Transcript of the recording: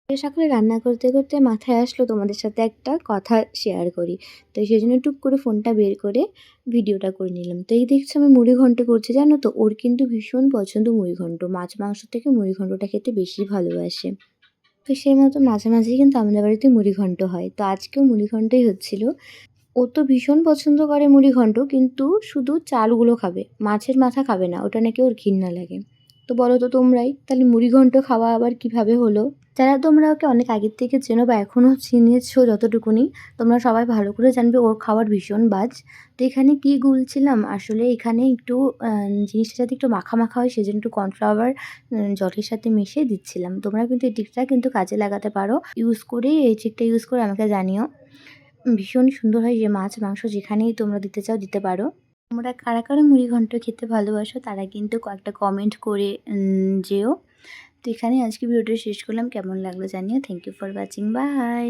সকালে রান্না করতে, করতে মাথায় আসলো তোমাদের সাথে একটা কথা শেয়ার করি। তো সেজন্য টুক করে ফোনটা বের করে ভিডিওটা করে নিলাম। তো এই দেখছো আমি মুড়িঘন্ট করছি জানো তো? ওর কিন্তু ভীষণ পছন্দ মুড়িঘন্ট। মাছ মাংস থেকে মুড়িঘন্টটা খেতে বেশি ভালোবাসে। তো সেই মতো মাঝে, মাঝেই কিন্তু আমাদের বাড়িতে মুড়িঘন্ট হয়। তো আজকেও মুড়িঘন্টই হচ্ছিল। ও তো ভীষণ পছন্দ করে মুড়িঘন্ট কিন্তু শুধু চালগুলো খাবে। মাছের মাথা খাবে না। ওটা নাকি ওর ঘৃণা লাগে। তো বলো তো তোমরাই, তাহলে মুড়িঘন্ট খাওয়া আবার কিভাবে হলো? যারা তোমরা ওকে অনেক আগের থেকে চেনো বা এখনও চিনেছো যতটুকুনি, তোমরা সবাই ভালো করে জানবে ওর খাওয়ার ভীষণ বাজ। তো এখানে কি গুলছিলাম, আসলে এখানে একটু জিনিসটা যাতে একটু মাখা, মাখা হয় সেজন্য একটু কর্নফ্লাওয়ার জলের সাথে মিশিয়ে দিচ্ছিলাম। তোমরা কিন্তু এই ট্রিকটা কিন্তু কাজে লাগাতে পারো। এই ট্রিকটা ইউজ করে আমাকে জানিও। ভীষণ সুন্দর হয়, যে মাছ মাংস যেখানেই তোমরা দিতে চাও দিতে পারো। তোমরা কারা কারা মুড়িঘন্ট খেতে ভালোবাসো তারা কিন্তু কয়েকটা কমেন্ট করে যেও। তো এখানেই আজকে ভিডিওটা শেষ করলাম। কেমন লাগলো জানিও। Thank you for watching. By.